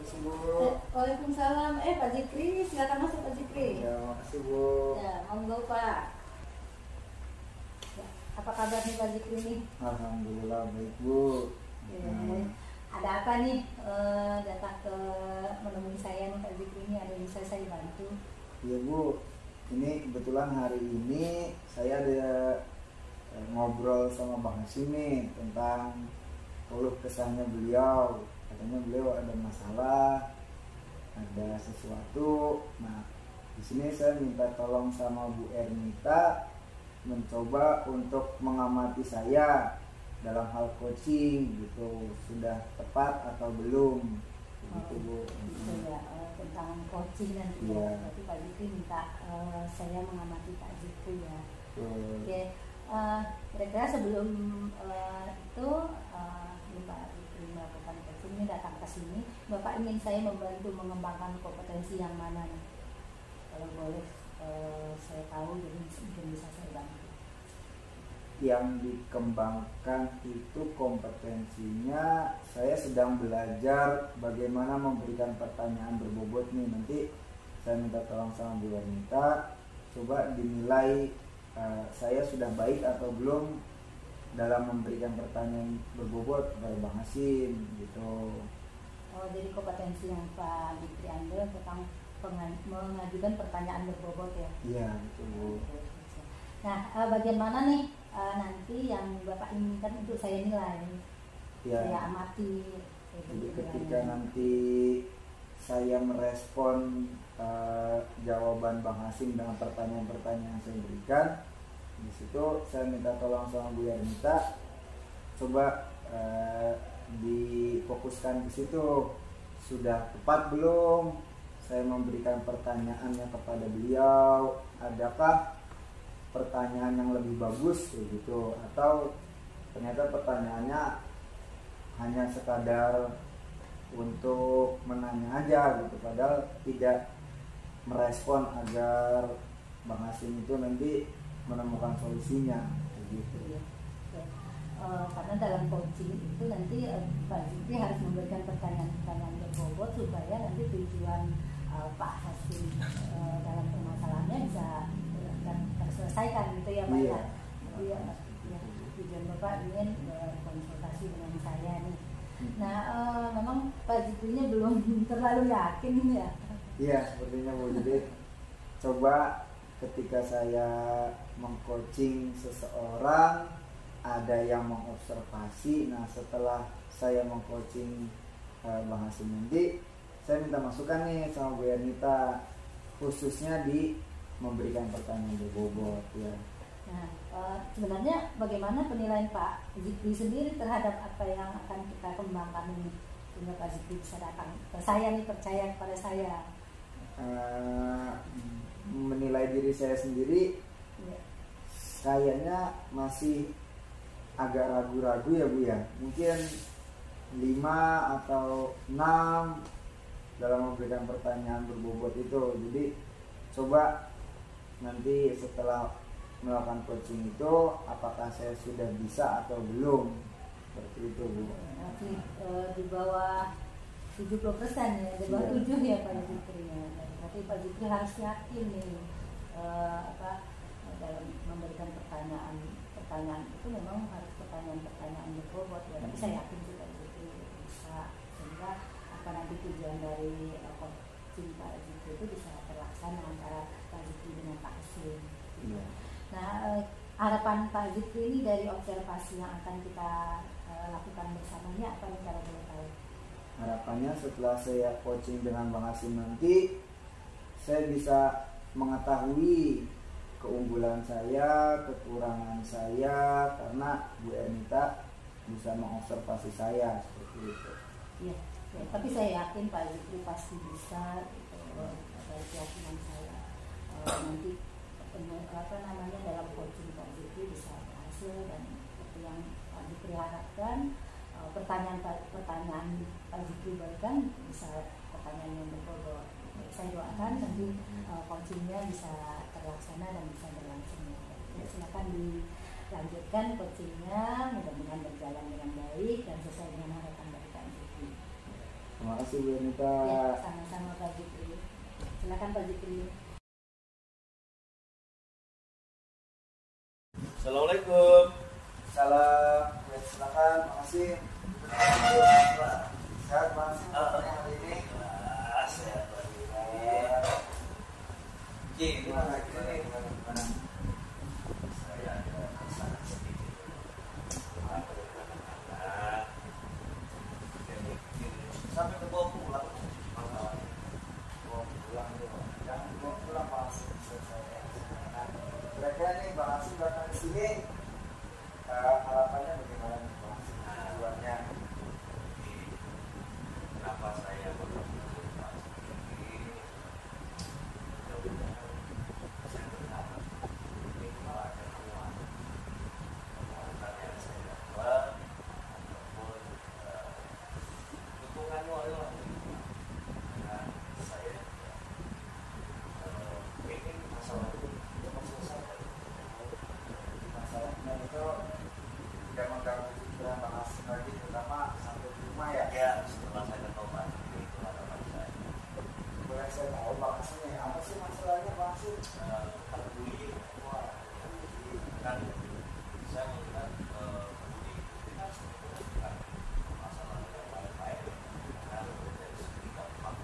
Makasih Bu. Waalaikumsalam. Pak Zikri, silakan masuk Pak Zikri. Ya, makasih Bu. Ya, monggo Pak. Ya, apa kabar nih Pak Zikri nih? Alhamdulillah baik Bu. Ada apa nih datang ke menemui saya nih Pak Zikri ini, ada yang bisa saya bantu? Iya Bu, ini kebetulan hari ini saya ada ngobrol sama Bang Hasim nih tentang keluh kesahnya beliau. Katanya beliau ada masalah, ada sesuatu. Nah, di sini saya minta tolong sama Bu Ernita mencoba untuk mengamati saya dalam hal coaching gitu, sudah tepat atau belum begitu Bu. Gitu ya, tentang coaching nanti ya. Berarti Pak Zikri minta saya mengamati Pak Zikri ya. Oke, kira-kira sebelum itu Pak Zikri melakukan coaching ini, datang ke sini, Bapak ingin saya membantu mengembangkan kompetensi yang mana nih? Kalau boleh saya tahu, jadi mungkin bisa saya bantu. Yang dikembangkan itu kompetensinya, saya sedang belajar bagaimana memberikan pertanyaan berbobot nih. Nanti saya minta tolong sama Bu Ernita, coba dinilai saya sudah baik atau belum dalam memberikan pertanyaan berbobot kepada Bang Hasim gitu. Oh, jadi kompetensi yang Pak Zikri ambil tentang mengajukan pertanyaan berbobot ya? Iya, betul Bu. Nah, bagaimana nih nanti yang Bapak inginkan untuk saya nilai, ya, saya amati? Jadi ketika nanti saya merespon jawaban Bang Hasim dengan pertanyaan-pertanyaan yang saya berikan, di situ saya minta tolong sama Bu Ernita, coba difokuskan ke situ, sudah tepat belum saya memberikan pertanyaannya kepada beliau, adakah pertanyaan yang lebih bagus gitu, atau ternyata pertanyaannya hanya sekadar untuk menanya aja gitu, padahal tidak merespon agar Bang Hasim itu nanti menemukan solusinya gitu. Karena dalam coaching itu nanti Pak Zikri harus memberikan pertanyaan-pertanyaan berbobot supaya nanti tujuan Pak Hasim dalam permasalahannya bisa terselesaikan gitu ya Pak. Iya. Jadi ya, tujuan Bapak ingin konsultasi dengan saya nih. Nah, memang Pak Zikrinya belum terlalu yakin ya. Iya, sepertinya Bu. Jadi coba ketika saya mengcoaching seseorang, ada yang mengobservasi. Nah, setelah saya mengcoaching Bang Hasim nanti, saya minta masukan nih sama Bu Ernita, khususnya di memberikan pertanyaan berbobot ya. Nah, sebenarnya bagaimana penilaian Pak Zikri sendiri terhadap apa yang akan kita kembangkan ini, sehingga Pak Zikri bisa datang ke saya nih, percaya kepada saya? Menilai diri saya sendiri ya, kayaknya masih agak ragu-ragu ya Bu ya. Mungkin 5 atau 6 dalam memberikan pertanyaan berbobot itu. Jadi coba nanti setelah melakukan coaching itu, apakah saya sudah bisa atau belum, seperti itu Bu. Nanti di bawah 70% ya, di bawah 7 ya Pak Zikri ya. Berarti Pak Zikri harus yakin nih dalam memberikan pertanyaan itu memang harus pertanyaan berbobot ya. Tapi saya yakin sih Pak Zikri bisa, sehingga nanti tujuan dari coaching Pak Zikri itu bisa terlaksana antara Pak Zikri dengan Pak Hasim. Iya. Nah, harapan Pak Zikri ini dari observasi yang akan kita lakukan bersamanya apa nih kalau boleh tahu? Harapannya setelah saya coaching dengan Bang Hasim nanti, saya bisa mengetahui keunggulan saya, kekurangan saya, karena Bu Ernita bisa mengobservasi saya seperti itu. Iya, ya, tapi saya yakin Pak Zikri pasti bisa gitu, dari keyakinan saya. Nanti dalam coaching Pak Zikri bisa berhasil, dan seperti yang Pak Zikri harapkan, pertanyaan Pak Zikri berikan bisa pertanyaan yang berbobot. Saya doakan nanti coachingnya bisa terlaksana dan bisa berlangsung. Ya, silakan dilanjutkan coachingnya, mudah-mudahan berjalan dengan baik dan sesuai dengan harapan dari Pak Zikri. Terima kasih Bu Anita. Ya, sama-sama Pak Jikri. Silakan Pak Jikri. Assalamualaikum. Salam. Ya, silakan. Makasih. Sehat Mas hari ini. Sehat lagi. Gimana? Saya ada sangat sedikit. Sampai ke bawah pulang. Pulang Mas. Kira-kira nih Bang Asim datang ke sini, harapannya bagaimana nih Bang Asim? Tujuannya? Kenapa saya bertemu Pak ini? Mudah-mudahan saya berharap minimal ada kekuatan yang saya dapat ataupun dukungan moral dengan saya ingin masalah itu cepat selesai. Masalahnya itu tidak mengganggu pikiran Bang Asim lagi, terutama sampai di rumah ya. Ya, setelah saya ketobat itu harapan saya. Boleh saya tahu Bang Asim nih, apa sih masalahnya Bang Asim? Bullying, kan saya melihat bullying tidak sebetulnya masalah yang main-main, karena dari segi gampang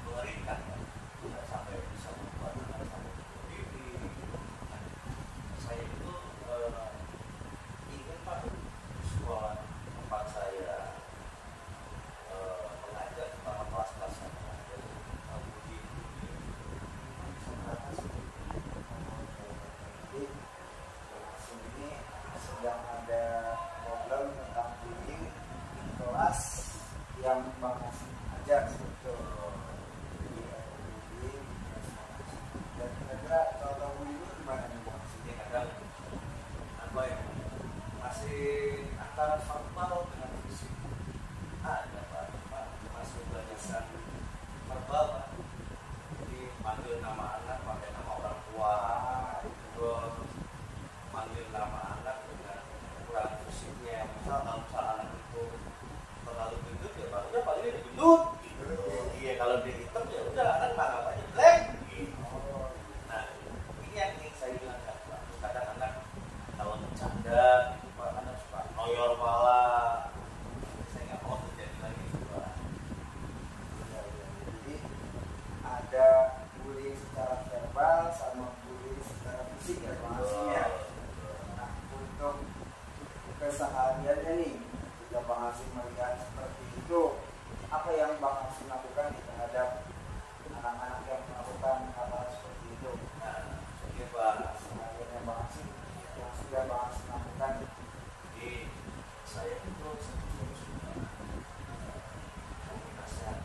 mengerikan, tidak sampai bisa membuat anak sampai bunuh diri. Saya itu ingin Pak sekolah tempat saya mengajar, terutama kelas-kelas saya mengajar bullying. Jadi Bang Asim ini sedang ada problem tentang bullying di kelas yang Bang Asim ajar betul. Jadi bullying dan kira-kira kalau bullying itu gimana nih Bang Asim? Ini kadang apa ya, masih antara verbal dengan fisik. Ada Pak, masih banyakkan verbal Pak. Jadi manggil nama anak pakai nama orang tua, terus manggil nama anak dengan ukuran fisiknya. Misal anak itu terlalu gendut ya Pak, udah paling dia gendut gitu. Iya, kalau dia hitam ya udah anak tanggap aja black gitu. Nah, ini yang ingin saya bilang Pak. Kadang anak kalau bercanda gitu Pak, anak suka noyor malah. Saya nggak mau terjadi lagi gitu Pak. Jadi ada bullying secara verbal sama bullying secara fisik ya Bang Asim ya. Nah, untuk kesehariannya nih, jika Bang Asim melihat seperti itu, apa yang Bang Asim lakukan terhadap anak-anak yang melakukan hal seperti itu? Nah, oke Pak. Kesehariannya Bang Asim yang sudah Bang Asim lakukan. Jadi saya itu sebetulnya sudah nasihat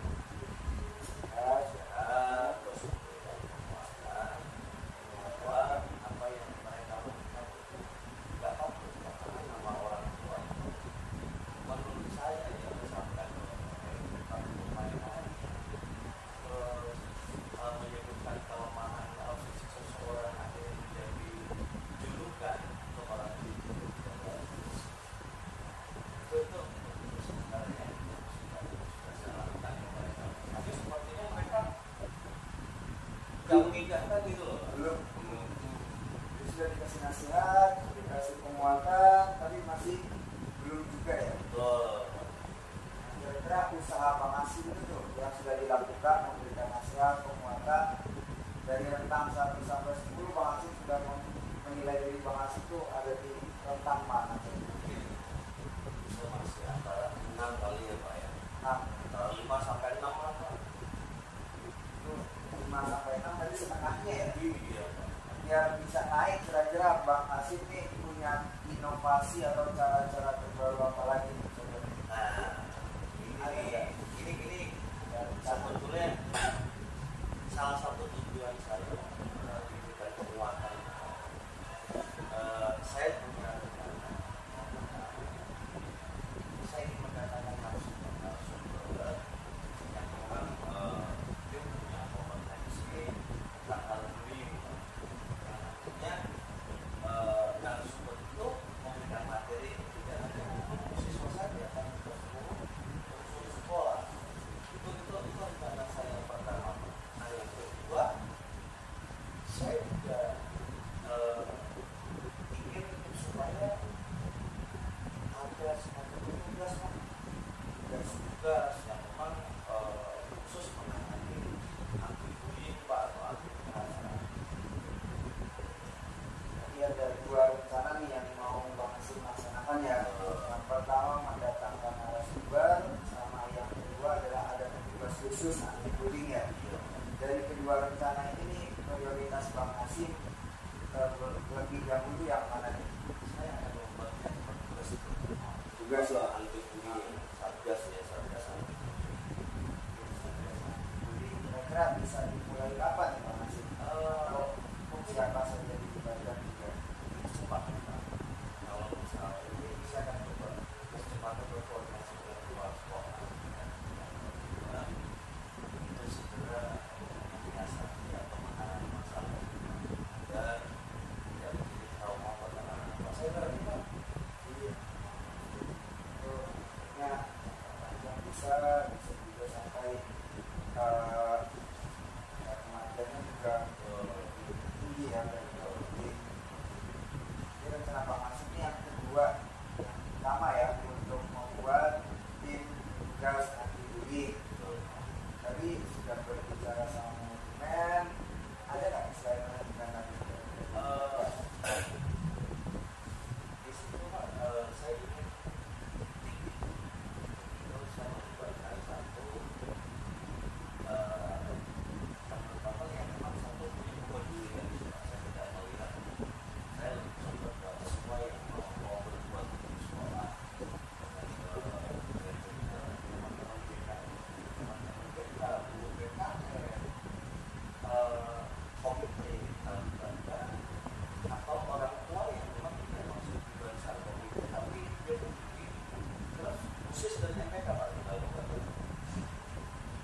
terus memberikan penguatan bahwa apa yang mereka lakukan itu nggak bagus karena nama orang tua itu menurut saya yang disampaikan terus menyebutkan kelemahan fisik seseorang akhirnya menjadi julukan untuk orang itu sebenarnya sudah saya lakukan ke mereka, tapi sepertinya mereka nggak mengindahkan gitu loh. Belum. Jadi sudah dikasih nasihat, dikasih penguatan, tapi masih belum juga ya. Betul. Kira-kira usaha Bang Asim itu tuh yang sudah dilakukan memberikan nasihat, penguatan dari rentang 1 sampai 10, Bang Asim sudah menilai diri Bang Asim itu ada di rentang mana? Bisa masih antara 6 kali ya Pak ya. Nah, Antara 5 sampai 6 lah Pak. itu 5 sampai 6 tadi setengahnya ya. Iya Pak. Biar bisa naik, kira-kira Bang Asim ini punya inovasi atau cara-cara terbaru apa lagi? Nah, ini sebetulnya salah satu tujuan saya diberikan penguatan. Saya punya saya ingin mendatangkan narasumber yang memang dia punya kompetensi tentang hal ini. Yang artinya narasumber itu memberikan materi yang tidak hanya buku khusus anti bullying ya. Dari kedua rencana ini prioritas Bang Hasim lebih dahulu yang mana nih? Saya akan membuatkan Tugas ya. anti bullying, satgas ya, satgas anti Bullying kira-kira bisa dimulai kapan nih Bang Hasim? Kalau siapa saja dilibatkan juga cepat. Kalau misalnya ini bisa kan kecepatan berkoordinasi dengan kepala sekolah dan itu segera menyiasati atau menangani masalah dan tidak menjadi trauma pada anak-anak. Saya berarti Pak, iya. Nah, yang bisa juga sampai kematiannya juga lebih tinggi ya dari bullying. Ini rencana Bang Hasim ini yang kedua, yang pertama ya untuk membuat tim tugas anti bullying. Tadi sudah berbicara sama manajemen, ada nggak selain manajemen tadi? di situ Pak, saya ingin tinggi. Terus saya juga cari satu yang pertama yang memang satu punya kepedulian. Saya tidak melihat, saya lebih suka ke semua yang mau berbuat di sekolah dengan teman-teman BK, guru BKN, komite bangga atau orang tua yang memang tidak masuk di barisan komite tapi dia memiliki kelas khusus dari MPK Pak, kita lakukan.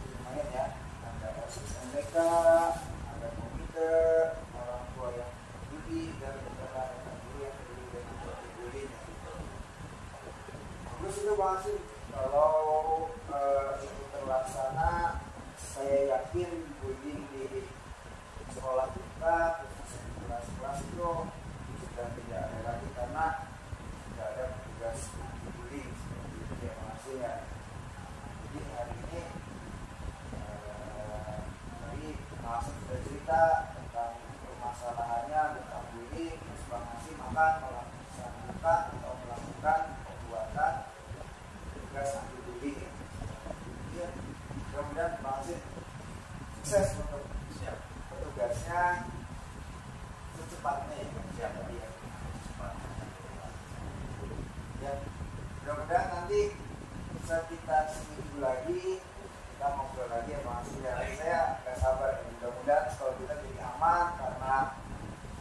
Lumayan ya, ada OSIS MBK, ada komite, orang tua yang peduli dan beberapa guru yang peduli dengan bullying. Bagus itu Bang Hasim. Kalau itu terlaksana, saya yakin bullying di sekolah kita, khususnya di kelas-kelas itu sudah tidak ada lagi karena sudah ada petugas anti bullying seperti itu ya Bang Hasim ya. Jadi hari ini tadi langsung sudah cerita tentang permasalahannya tentang bullying, terus Bang Hasim akan melaksanakan atau melakukan pembuatan tugas anti bullying. Ya, mudah-mudahan Bang Hasim sukses untuk Siap. petugasnya secepatnya ya. Siap. Ya. Ya, mudah-mudahan nanti bisa kita seminggu lagi kita ngobrol lagi ya Bang Hasim ya. Baik. Saya nggak sabar ya. Mudah-mudahan sekolah kita jadi aman karena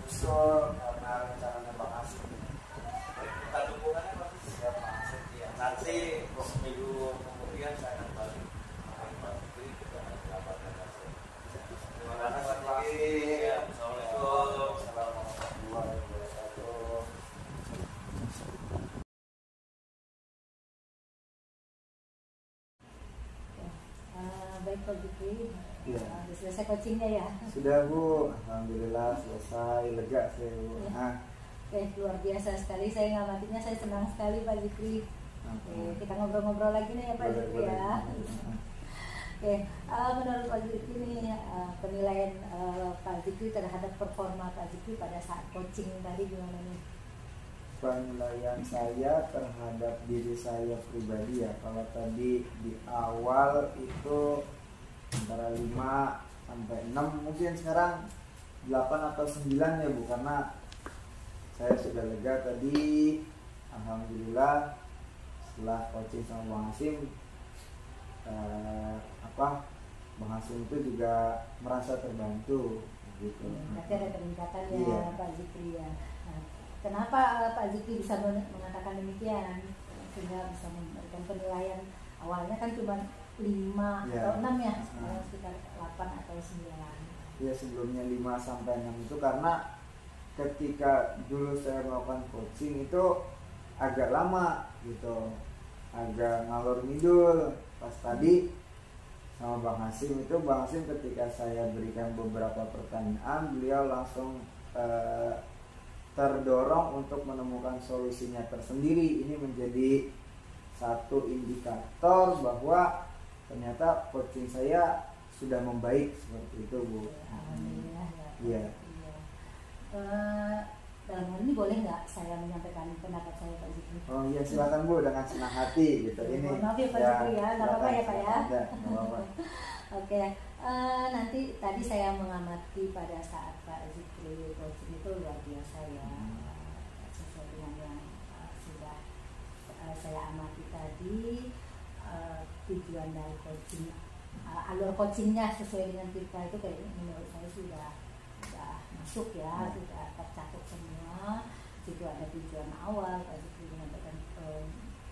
usul karena rencananya Bang Hasim ini. Kita dukungannya pasti Siap Bang Hasim ya. nanti seminggu kemudian saya akan balik Pak Fikri kita akan mendapatkan hasil. Terima kasih Pak Fikri. Ya, Assalamualaikum. Assalamualaikum warahmatullahi wabarakatuh. Baik Pak Fikri, Iya. sudah selesai coachingnya ya. Sudah Bu, alhamdulillah selesai, lega saya Bu. Iya. Nah, Oke, luar biasa sekali. Saya ngamatinya, saya senang sekali Pak Fikri. Oke, kita ngobrol-ngobrol lagi nih ya Pak Fikri ya. Oke, menurut Pak Fikri ini penilaian Pak Fikri terhadap performa Pak Fikri pada saat coaching tadi gimana nih? Penilaian saya terhadap diri saya pribadi ya, kalau tadi di awal itu antara 5 sampai 6, mungkin sekarang 8 atau 9 ya Bu, karena saya sudah lega tadi, alhamdulillah setelah coaching sama Bang Hasim, Bang Hasim itu juga merasa terbantu gitu. Berarti ada peningkatan ya Iya. Pak Fikri ya. Nah, kenapa Pak Fikri bisa mengatakan demikian sehingga bisa memberikan penilaian? Awalnya kan cuma 5 Iya. atau 6 ya, sekarang sekitar 8 atau 9. Ya sebelumnya 5 sampai 6 itu karena ketika dulu saya melakukan coaching itu agak lama gitu, agak ngalor ngidul. Pas tadi sama Bang Hasim itu, Bang Hasim ketika saya berikan beberapa pertanyaan, beliau langsung terdorong untuk menemukan solusinya tersendiri. Ini menjadi satu indikator bahwa ternyata coaching saya sudah membaik seperti itu Bu. Alhamdulillah ya. Iya. Iya. Dalam hal ini boleh nggak saya menyampaikan pendapat saya Pak Fikri? Oh iya silakan Bu, dengan senang hati gitu. Ya, Ini mohon maaf ya Pak Fikri ya, nggak apa-apa ya Pak ya. Nggak apa-apa. Oke, nanti tadi saya mengamati pada saat Pak Zikri coaching itu luar biasa ya, sesuai dengan yang sudah saya amati tadi, tujuan dari coaching, alur coachingnya sesuai dengan kita itu kayak menurut saya sudah masuk ya, sudah tercakup semua. Situ ada tujuan awal, Pak Zikri menyampaikan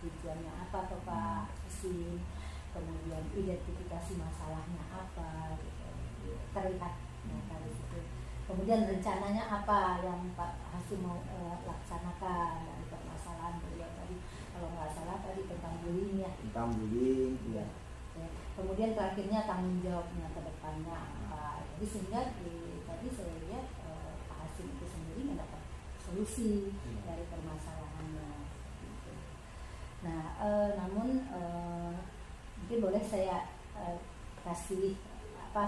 tujuannya apa atau Pak Hasim, kemudian identifikasi masalahnya apa, gitu, terlihat dari situ. Kemudian rencananya apa yang Pak Hasim mau laksanakan dari permasalahan beliau tadi, kalau nggak salah tadi tentang bullying ya. Tentang bullying, ya. Kemudian terakhirnya tanggung jawabnya ke depannya apa. Jadi sehingga tadi saya lihat Pak Hasim itu sendiri mendapat solusi dari permasalahannya. Gitu. Nah, namun mungkin boleh saya kasih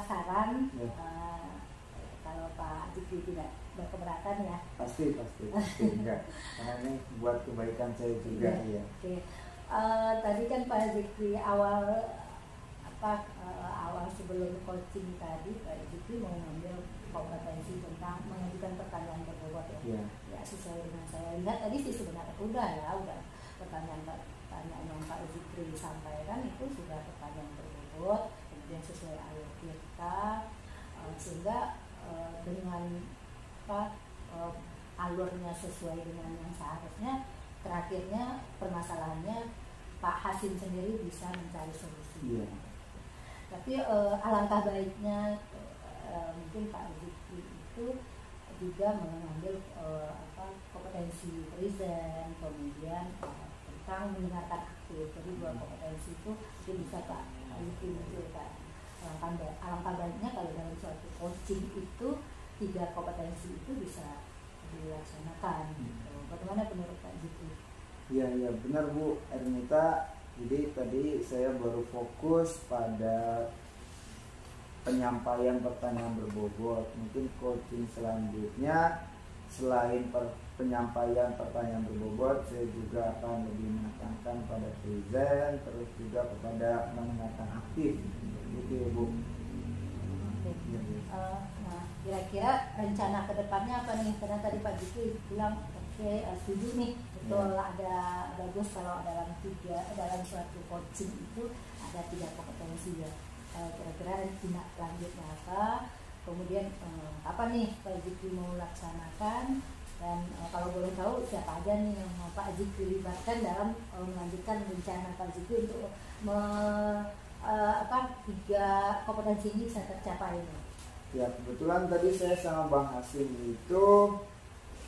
saran kalau Pak Zikri tidak berkeberatan ya. Pasti enggak, karena ini buat kebaikan saya juga ya. Oke. Tadi kan Pak Zikri awal sebelum coaching tadi Pak Zikri mau ngambil kompetensi tentang mengajukan pertanyaan berbobot ya. Ya sesuai dengan saya lihat tadi sih sebenarnya udah pertanyaan yang Pak Zikri sampaikan itu sudah pertanyaan berbobot, kemudian sesuai alur kita, sehingga dengan alurnya sesuai dengan yang seharusnya, terakhirnya permasalahannya Pak Hasim sendiri bisa mencari solusi. Tapi alangkah baiknya mungkin Pak Zikri itu juga mengambil kompetensi present, kemudian tentang mendengarkan aktif. Jadi dua kompetensi itu bisa Pak Zikri munculkan. Alangkah baiknya kalau dalam suatu coaching itu 3 kompetensi itu bisa dilaksanakan. Bagaimana menurut Pak Zikri? Iya benar Bu Ernita. Jadi tadi saya baru fokus pada penyampaian pertanyaan berbobot. Mungkin coaching selanjutnya selain penyampaian pertanyaan berbobot, saya juga akan lebih menekankan pada present, terus juga kepada mendengarkan aktif. Gitu ya Bu. Nah, kira-kira rencana kedepannya apa nih? Karena tadi Pak Zikri bilang setuju nih, betul ada bagus kalau dalam suatu coaching itu ada 3 kompetensi ya. Kira-kira tindak lanjutnya apa? Kemudian apa nih Pak Zikri mau laksanakan? Dan kalau boleh tahu siapa aja nih yang Pak Zikri libatkan dalam melanjutkan rencana Pak Zikri untuk 3 kompetensi ini bisa tercapai ini? Ya kebetulan tadi saya sama Bang Hasim itu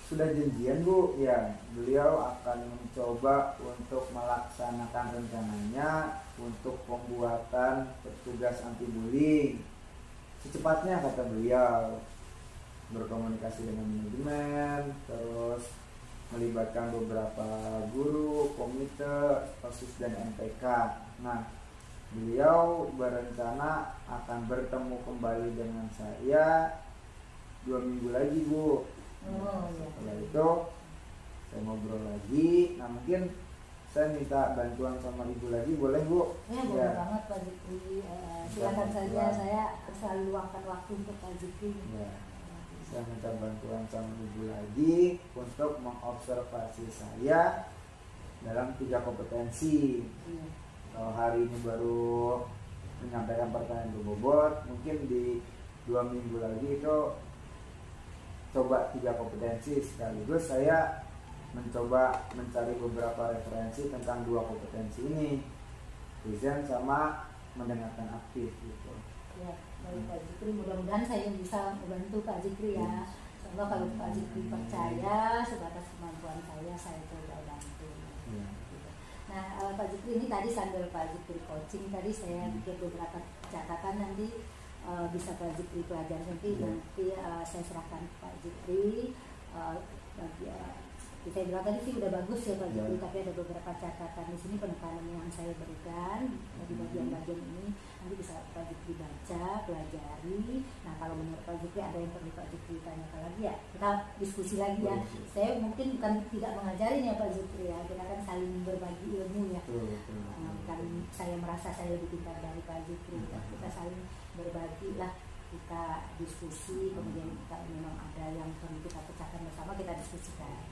sudah janjian Bu, ya beliau akan mencoba untuk melaksanakan rencananya untuk pembuatan petugas anti bullying secepatnya, kata beliau, berkomunikasi dengan manajemen, terus melibatkan beberapa guru, komite, OSIS dan MTK. Nah, beliau berencana akan bertemu kembali dengan saya 2 minggu lagi Bu. Setelah itu saya ngobrol lagi. Nah mungkin saya minta bantuan sama Ibu lagi, boleh Bu? Ya boleh banget Pak Zikri, silakan saja, saya selalu luangkan waktu untuk Pak Zikri. Saya minta bantuan sama Ibu lagi untuk mengobservasi saya dalam 3 kompetensi. Kalau hari ini baru menyampaikan pertanyaan berbobot, mungkin di 2 minggu lagi itu coba 3 kompetensi sekaligus. Saya mencoba mencari beberapa referensi tentang 2 kompetensi ini, present sama mendengarkan aktif gitu. Ya, baik Pak Zikri, mudah-mudahan saya bisa membantu Pak Zikri ya. Semoga kalau Pak Zikri percaya sebatas kemampuan saya coba bantu. Nah Pak Zikri, ini tadi sambil Pak Zikri coaching tadi saya bikin beberapa catatan, nanti bisa Pak Zikri pelajari nanti saya serahkan Pak Zikri. Saya bilang tadi sih udah bagus ya Pak Zikri, tapi ada beberapa catatan di sini, penekanan yang saya berikan di bagian-bagian ini nanti bisa Pak Zikri dibaca, pelajari. Nah kalau menurut Pak Zikri ada yang perlu Pak Zikri tanyakan lagi ya, kita diskusi lagi ya. Saya mungkin bukan tidak mengajarin ya Pak Zikri ya, kita kan saling berbagi ilmu ya. Bukan saya merasa saya lebih pintar dari Pak Zikri, kita saling berbagi lah, kita diskusi, kemudian kita memang ada yang perlu kita pecahkan bersama, kita diskusikan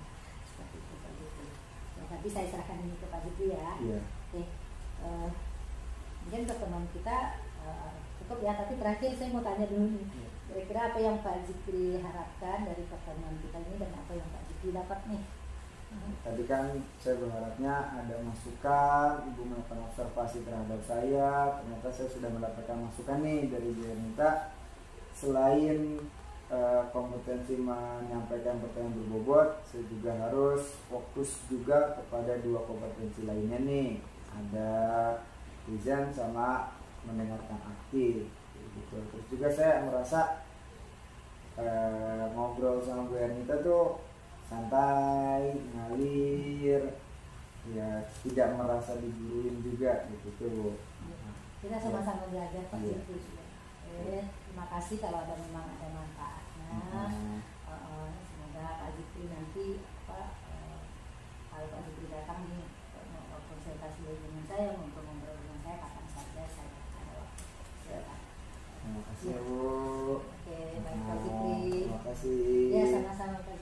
seperti itu Pak Zikri. Ya, tapi saya serahkan ini ke Pak Zikri ya. Oke. Mungkin pertemuan kita cukup ya, tapi terakhir saya mau tanya dulu nih, kira-kira apa yang Pak Zikri harapkan dari pertemuan kita ini dan apa yang Pak Zikri dapat nih? Tadi kan saya berharapnya ada masukan, Ibu melakukan observasi terhadap saya, ternyata saya sudah mendapatkan masukan nih dari Bu Ernita. Selain kompetensi menyampaikan pertanyaan berbobot, saya juga harus fokus juga kepada 2 kompetensi lainnya nih, ada present sama mendengarkan aktif gitu. Terus juga saya merasa ngobrol sama Bu Ernita tuh santai, ngalir, ya tidak merasa diguruin juga gitu tuh. Kita sama-sama belajar Pak Zikri. Terima kasih kalau ada memang ada manfaatnya. Semoga Pak Zikri nanti kalau Pak Zikri datang nih konsultasi dengan saya, untuk ngobrol dengan saya kapan saja saya ada waktu. Silakan. Terima kasih Bu. Oke, baik Pak Zikri. Terima kasih. Ya sama-sama Pak